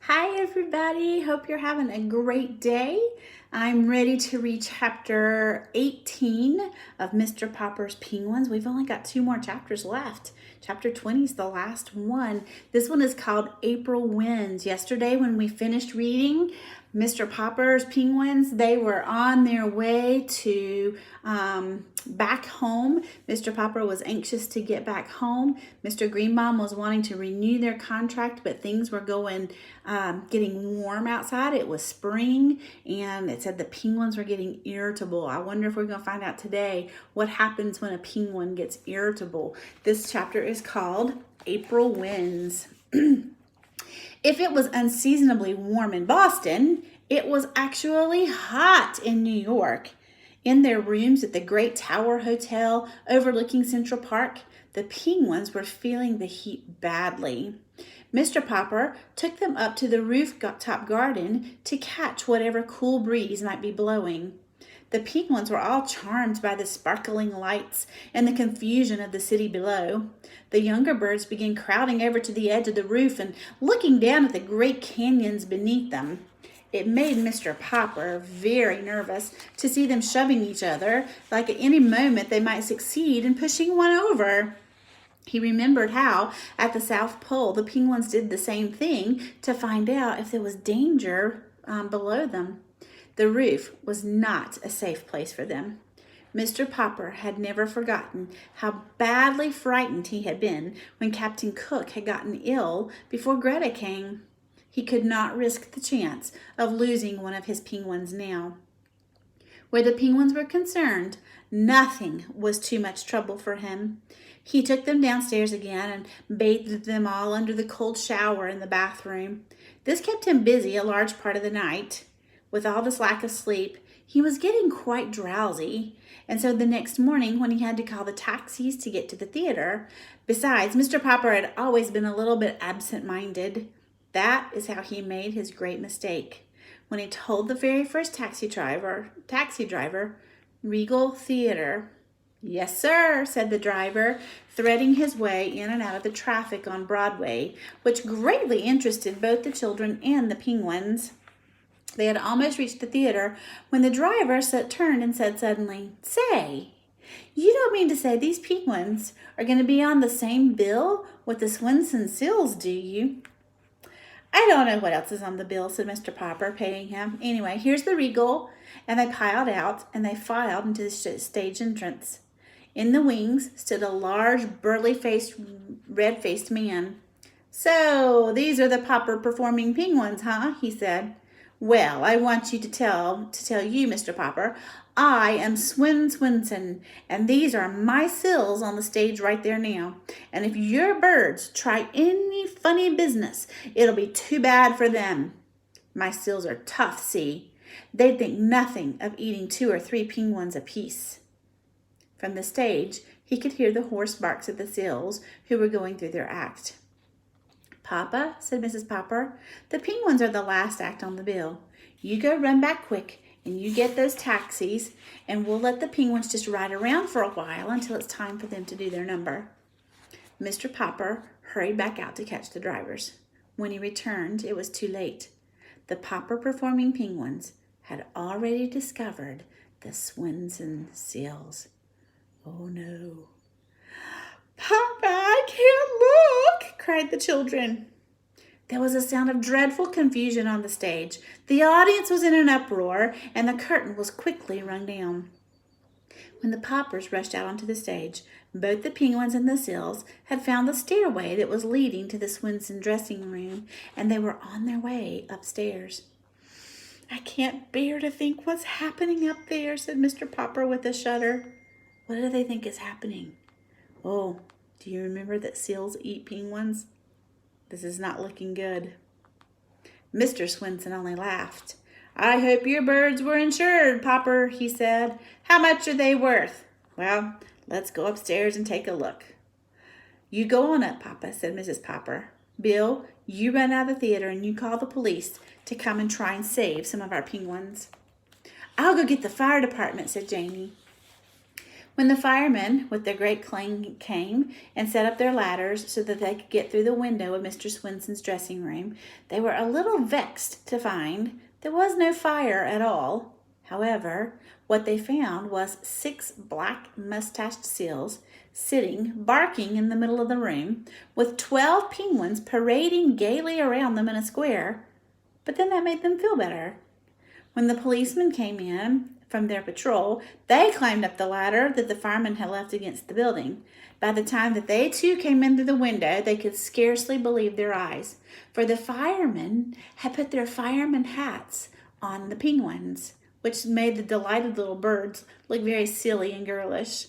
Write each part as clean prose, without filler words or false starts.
Hi everybody, hope you're having a great day. I'm ready to read chapter 18 of Mr. Popper's Penguins. We've only got 2 more chapters left. Chapter 20 is the last one. This one is called April Winds. Yesterday when we finished reading Mr. Popper's Penguins, they were on their way to back home. Mr. Popper was anxious to get back home. Mr. Greenbaum was wanting to renew their contract, but things were getting warm outside. It was spring, and it said the penguins were getting irritable. I wonder if we're going to find out today what happens when a penguin gets irritable. This chapter is called April Winds. If it was unseasonably warm in Boston, it was actually hot in New York. In their rooms at the Great Tower Hotel overlooking Central Park, the penguins were feeling the heat badly. Mr. Popper took them up to the rooftop garden to catch whatever cool breeze might be blowing. The penguins were all charmed by the sparkling lights and the confusion of the city below. The younger birds began crowding over to the edge of the roof and looking down at the great canyons beneath them. It made Mr. Popper very nervous to see them shoving each other, like at any moment they might succeed in pushing one over. He remembered how, at the South Pole, the penguins did the same thing to find out if there was danger below them. The roof was not a safe place for them. Mr. Popper had never forgotten how badly frightened he had been when Captain Cook had gotten ill before Greta came. He could not risk the chance of losing one of his penguins now. Where the penguins were concerned, nothing was too much trouble for him. He took them downstairs again and bathed them all under the cold shower in the bathroom. This kept him busy a large part of the night. With all this lack of sleep, he was getting quite drowsy, and so the next morning when he had to call the taxis to get to the theater, besides, Mr. Popper had always been a little bit absent-minded. That is how he made his great mistake. When he told the very first taxi driver, Regal Theater. "Yes, sir," said the driver, threading his way in and out of the traffic on Broadway, which greatly interested both the children and the penguins. They had almost reached the theater when the driver turned and said suddenly, "Say, you don't mean to say these penguins are going to be on the same bill with the Swenson Seals, do you?" "I don't know what else is on the bill," said Mr. Popper, paying him. "Anyway, here's the Regal," and they piled out and they filed into the stage entrance. In the wings stood a large, red-faced man. "So, these are the Popper performing penguins, huh?" he said. "Well, I want you to tell you, Mr. Popper, I am Swenson, and these are my sills on the stage right there now. And if your birds try any funny business, it'll be too bad for them. My sills are tough, see? They'd think nothing of eating 2 or 3 penguins apiece." From the stage, he could hear the hoarse barks of the sills who were going through their act. "Papa," said Mrs. Popper, "the penguins are the last act on the bill. You go run back quick and you get those taxis, and we'll let the penguins just ride around for a while until it's time for them to do their number." Mr. Popper hurried back out to catch the drivers. When he returned, it was too late. The Popper performing penguins had already discovered the Swenson Seals. "Oh no." "Papa, I can't look," cried the children. There was a sound of dreadful confusion on the stage. The audience was in an uproar, and the curtain was quickly rung down. When the Poppers rushed out onto the stage, both the penguins and the sills had found the stairway that was leading to the Swenson dressing room, and they were on their way upstairs. "I can't bear to think what's happening up there," said Mr. Popper with a shudder. "What do they think is happening?" "Oh, do you remember that seals eat penguins? This is not looking good." Mr. Swenson only laughed. "I hope your birds were insured, Popper," he said. "How much are they worth?" "Well, let's go upstairs and take a look." "You go on up, Papa," said Mrs. Popper. "Bill, you run out of the theater and you call the police to come and try and save some of our penguins." "I'll go get the fire department," said Janie. When the firemen with their great crane came and set up their ladders so that they could get through the window of Mr. Swinson's dressing room, they were a little vexed to find there was no fire at all. However, what they found was 6 black mustached seals sitting, barking in the middle of the room, with 12 penguins parading gaily around them in a square. But then that made them feel better. When the policemen came in from their patrol, they climbed up the ladder that the firemen had left against the building. By the time that they too came in through the window, they could scarcely believe their eyes, for the firemen had put their fireman hats on the penguins, which made the delighted little birds look very silly and girlish.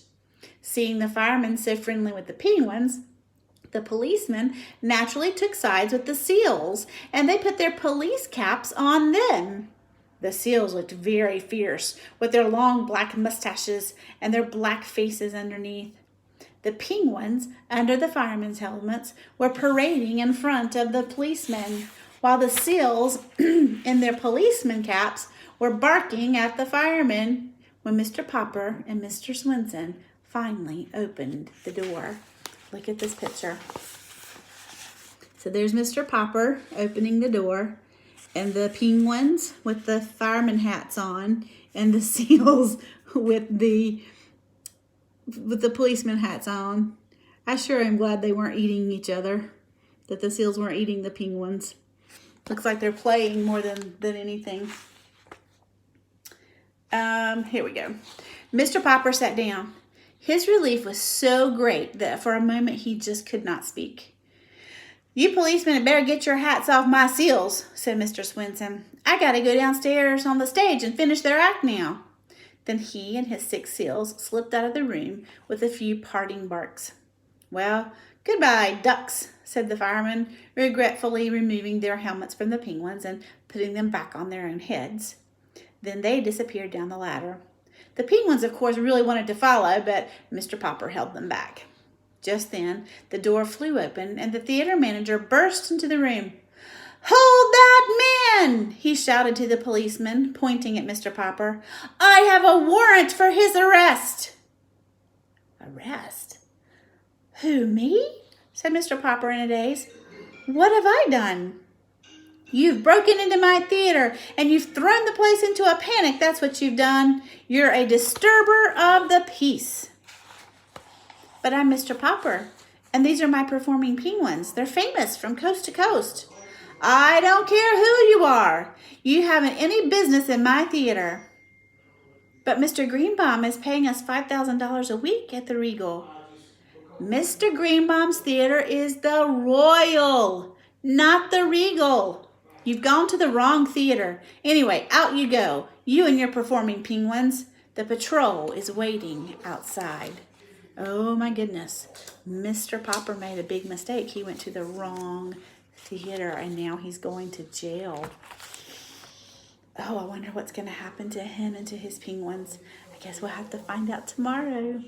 Seeing the firemen so friendly with the penguins, the policemen naturally took sides with the seals, and they put their police caps on them. The seals looked very fierce with their long black mustaches and their black faces underneath. The penguins, under the firemen's helmets, were parading in front of the policemen, while the seals, in their policeman caps, were barking at the firemen when Mr. Popper and Mr. Swenson finally opened the door. Look at this picture. So there's Mr. Popper opening the door, and the penguins with the fireman hats on, and the seals with the policeman hats on. I sure am glad they weren't eating each other, that the seals weren't eating the penguins. Looks like they're playing more than anything. Here we go. Mr. Popper sat down. His relief was so great that for a moment he just could not speak. "You policemen had better get your hats off my seals," said Mr. Swenson. "I got to go downstairs on the stage and finish their act now." Then he and his 6 seals slipped out of the room with a few parting barks. "Well, goodbye, ducks," said the fireman, regretfully removing their helmets from the penguins and putting them back on their own heads. Then they disappeared down the ladder. The penguins, of course, really wanted to follow, but Mr. Popper held them back. Just then, the door flew open, and the theater manager burst into the room. "Hold that man!" he shouted to the policeman, pointing at Mr. Popper. "I have a warrant for his arrest." "Arrest? Who, me?" said Mr. Popper in a daze. "What have I done?" "You've broken into my theater, and you've thrown the place into a panic. That's what you've done. You're a disturber of the peace." "But I'm Mr. Popper, and these are my performing penguins. They're famous from coast to coast." "I don't care who you are. You haven't any business in my theater." "But Mr. Greenbaum is paying us $5,000 a week at the Regal." "Mr. Greenbaum's theater is the Royal, not the Regal. You've gone to the wrong theater. Anyway, out you go, you and your performing penguins. The patrol is waiting outside." Oh my goodness. Mr. Popper made a big mistake. He went to the wrong theater, and now he's going to jail. Oh, I wonder what's going to happen to him and to his penguins. I guess we'll have to find out tomorrow.